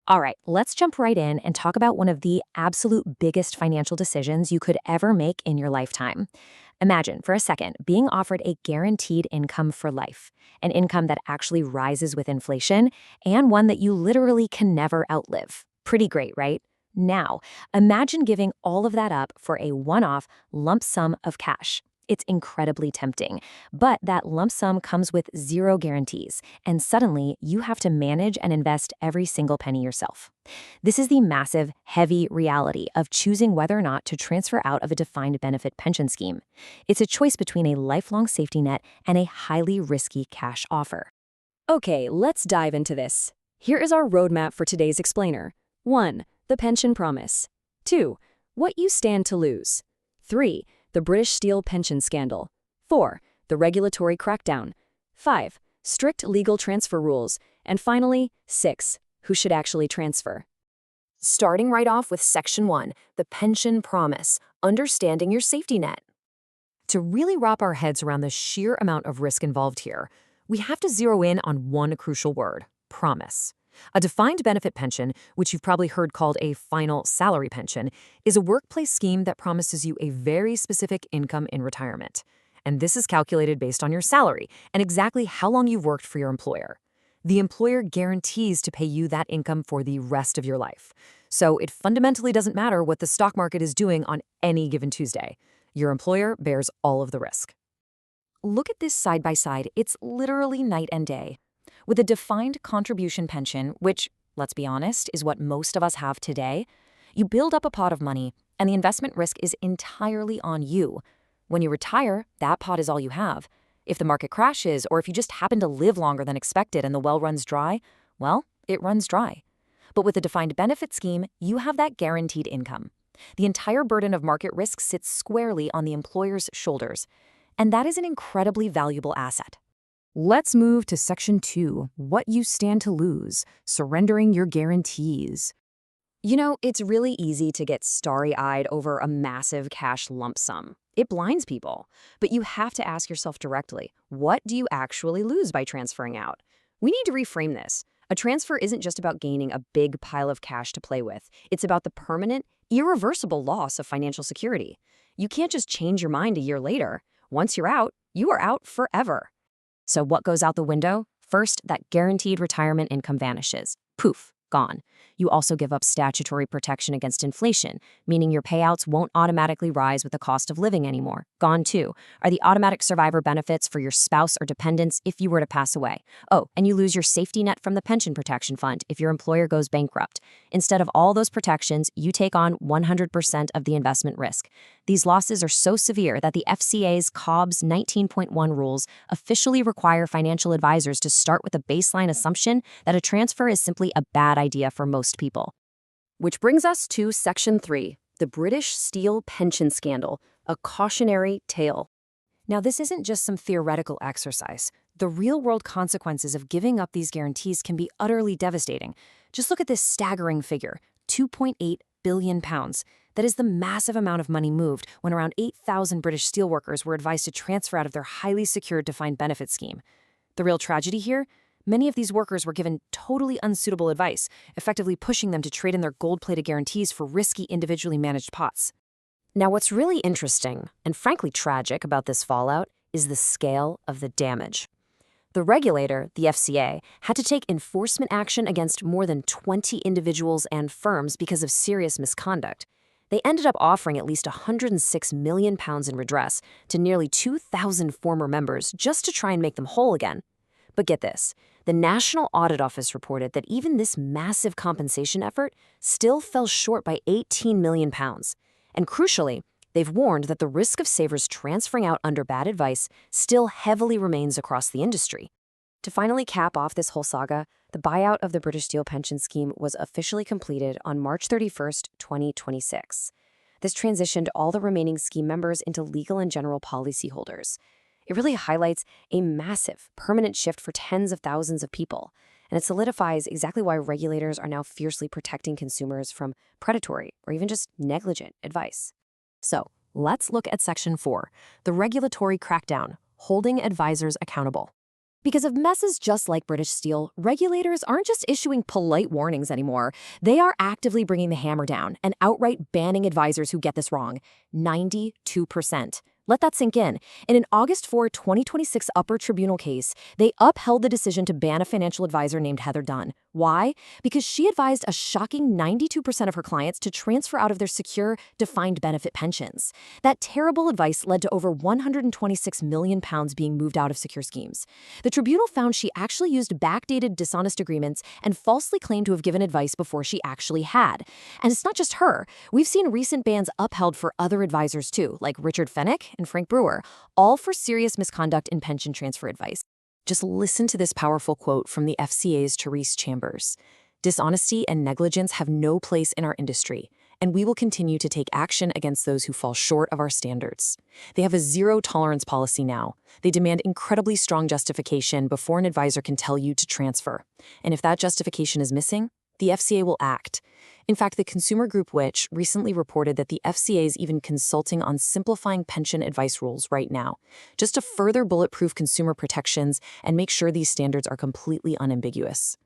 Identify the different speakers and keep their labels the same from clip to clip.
Speaker 1: All right, let's jump right in and talk about one of the absolute biggest financial decisions you could ever make in your lifetime. Imagine for a second being offered a guaranteed income for life, an income that actually rises with inflation, and one that you literally can never outlive. Pretty great, right? Now, imagine giving all of that up for a one-off lump sum of cash. It's incredibly tempting, but that lump sum comes with zero guarantees, and suddenly you have to manage and invest every single penny yourself. This is the massive, heavy reality of choosing whether or not to transfer out of a defined benefit pension scheme. It's a choice between a lifelong safety net and a highly risky cash offer.
Speaker 2: Okay, let's dive into this. Here is our roadmap for today's explainer. 1. The pension promise. 2. What you stand to lose. 3. The British Steel pension scandal. 4. The regulatory crackdown. 5. Strict legal transfer rules. And finally, 6. Who should actually transfer?
Speaker 1: Starting right off with Section 1, the pension promise, understanding your safety net. To really wrap our heads around the sheer amount of risk involved here, we have to zero in on one crucial word: promise. A defined benefit pension, which you've probably heard called a final salary pension, is a workplace scheme that promises you a very specific income in retirement. And this is calculated based on your salary and exactly how long you've worked for your employer. The employer guarantees to pay you that income for the rest of your life. So it fundamentally doesn't matter what the stock market is doing on any given Tuesday. Your employer bears all of the risk. Look at this side by side. It's literally night and day. With a defined contribution pension, which, let's be honest, is what most of us have today, you build up a pot of money, and the investment risk is entirely on you. When you retire, that pot is all you have. If the market crashes, or if you just happen to live longer than expected and the well runs dry, well, it runs dry. But with a defined benefit scheme, you have that guaranteed income. The entire burden of market risk sits squarely on the employer's shoulders, and that is an incredibly valuable asset. Let's move to Section 2, what you stand to lose, surrendering your guarantees. You know, it's really easy to get starry-eyed over a massive cash lump sum. It blinds people. But you have to ask yourself directly, what do you actually lose by transferring out? We need to reframe this. A transfer isn't just about gaining a big pile of cash to play with. It's about the permanent, irreversible loss of financial security. You can't just change your mind a year later. Once you're out, you are out forever. So what goes out the window? First, that guaranteed retirement income vanishes. Poof, gone. You also give up statutory protection against inflation, meaning your payouts won't automatically rise with the cost of living anymore. Gone too are the automatic survivor benefits for your spouse or dependents if you were to pass away. Oh, and you lose your safety net from the pension protection fund if your employer goes bankrupt. Instead of all those protections, you take on 100% of the investment risk. These losses are so severe that the FCA's COBS 19.1 rules officially require financial advisors to start with a baseline assumption that a transfer is simply a bad idea for most people. Which brings us to Section 3, the British Steel pension scandal, a cautionary tale. Now, this isn't just some theoretical exercise. The real-world consequences of giving up these guarantees can be utterly devastating. Just look at this staggering figure, £2.8 billion. That is the massive amount of money moved when around 8,000 British steelworkers were advised to transfer out of their highly secured defined benefit scheme. The real tragedy here? Many of these workers were given totally unsuitable advice, effectively pushing them to trade in their gold-plated guarantees for risky individually managed pots. Now, what's really interesting, and frankly tragic about this fallout, is the scale of the damage. The regulator, the FCA, had to take enforcement action against more than 20 individuals and firms because of serious misconduct. They ended up offering at least £106 million in redress to nearly 2,000 former members just to try and make them whole again. But get this, the National Audit Office reported that even this massive compensation effort still fell short by £18 million. And crucially, they've warned that the risk of savers transferring out under bad advice still heavily remains across the industry. To finally cap off this whole saga, the buyout of the British Steel pension scheme was officially completed on March 31st, 2026. This transitioned all the remaining scheme members into legal and general policyholders. It really highlights a massive, permanent shift for tens of thousands of people, and it solidifies exactly why regulators are now fiercely protecting consumers from predatory or even just negligent advice. So, let's look at Section 4, the regulatory crackdown, holding advisors accountable. Because of messes just like British Steel, regulators aren't just issuing polite warnings anymore. They are actively bringing the hammer down and outright banning advisors who get this wrong. 92%. Let that sink in. In an August 4, 2026 Upper Tribunal case, they upheld the decision to ban a financial advisor named Heather Dunn. Why? Because she advised a shocking 92% of her clients to transfer out of their secure, defined benefit pensions. That terrible advice led to over £126 million being moved out of secure schemes. The tribunal found she actually used backdated, dishonest agreements and falsely claimed to have given advice before she actually had. And it's not just her. We've seen recent bans upheld for other advisors too, like Richard Fennick and Frank Brewer, all for serious misconduct in pension transfer advice. Just listen to this powerful quote from the FCA's Therese Chambers. "Dishonesty and negligence have no place in our industry, and we will continue to take action against those who fall short of our standards. They have a zero-tolerance policy now. They demand incredibly strong justification before an advisor can tell you to transfer. And if that justification is missing, the FCA will act." In fact, the consumer group Which recently reported that the FCA is even consulting on simplifying pension advice rules right now, just to further bulletproof consumer protections and make sure these standards are completely unambiguous.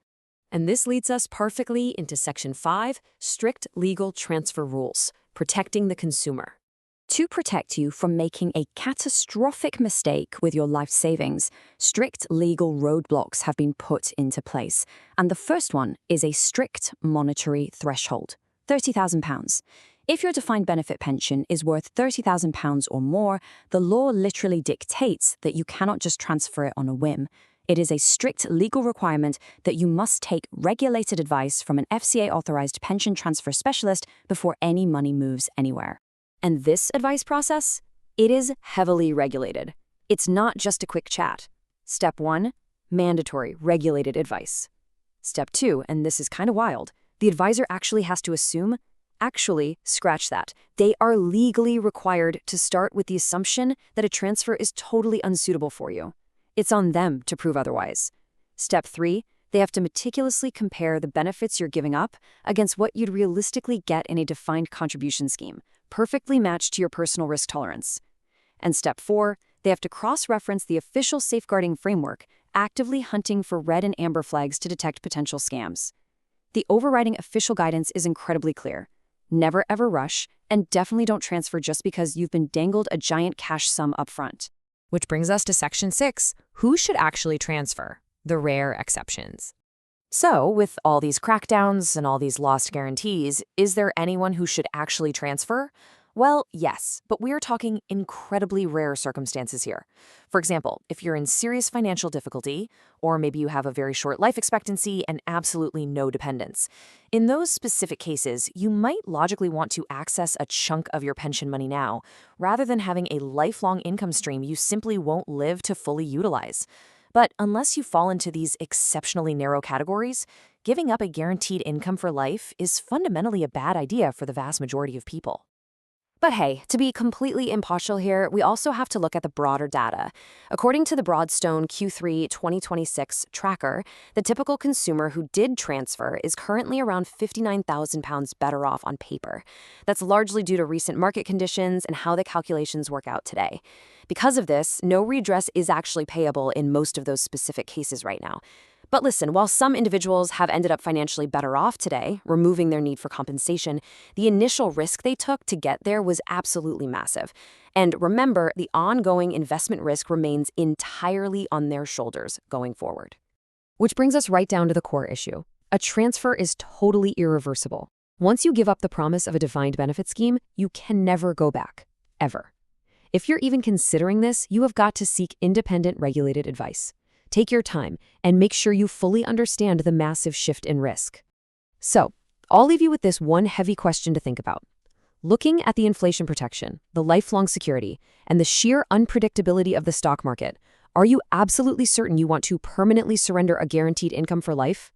Speaker 1: And this leads us perfectly into Section 5, Strict Legal Transfer Rules, Protecting the Consumer. To protect you from making a catastrophic mistake with your life savings, strict legal roadblocks have been put into place. And the first one is a strict monetary threshold, £30,000. If your defined benefit pension is worth £30,000 or more, the law literally dictates that you cannot just transfer it on a whim. It is a strict legal requirement that you must take regulated advice from an FCA-authorised pension transfer specialist before any money moves anywhere. And this advice process? It is heavily regulated. It's not just a quick chat. Step 1, mandatory regulated advice. Step 2, and this is kind of wild, the advisor actually has to assume, scratch that. They are legally required to start with the assumption that a transfer is totally unsuitable for you. It's on them to prove otherwise. Step 3, they have to meticulously compare the benefits you're giving up against what you'd realistically get in a defined contribution scheme, perfectly matched to your personal risk tolerance. And Step 4, they have to cross-reference the official safeguarding framework, actively hunting for red and amber flags to detect potential scams. The overriding official guidance is incredibly clear. Never ever rush, and definitely don't transfer just because you've been dangled a giant cash sum up front.
Speaker 3: Which brings us to Section 6, who should actually transfer? The rare exceptions.
Speaker 1: So, with all these crackdowns and all these lost guarantees, is there anyone who should actually transfer? Well, yes, but we are talking incredibly rare circumstances here. For example, if you're in serious financial difficulty, or maybe you have a very short life expectancy and absolutely no dependents. In those specific cases, you might logically want to access a chunk of your pension money now, rather than having a lifelong income stream you simply won't live to fully utilize. But unless you fall into these exceptionally narrow categories, giving up a guaranteed income for life is fundamentally a bad idea for the vast majority of people. But hey, to be completely impartial here, we also have to look at the broader data. According to the Broadstone Q3 2026 tracker, the typical consumer who did transfer is currently around £59,000 better off on paper. That's largely due to recent market conditions and how the calculations work out today. Because of this, no redress is actually payable in most of those specific cases right now. But listen, while some individuals have ended up financially better off today, removing their need for compensation, the initial risk they took to get there was absolutely massive. And remember, the ongoing investment risk remains entirely on their shoulders going forward.
Speaker 2: Which brings us right down to the core issue. A transfer is totally irreversible. Once you give up the promise of a defined benefit scheme, you can never go back. Ever. If you're even considering this, you have got to seek independent regulated advice. Take your time and make sure you fully understand the massive shift in risk. So, I'll leave you with this one heavy question to think about. Looking at the inflation protection, the lifelong security, and the sheer unpredictability of the stock market, are you absolutely certain you want to permanently surrender a guaranteed income for life?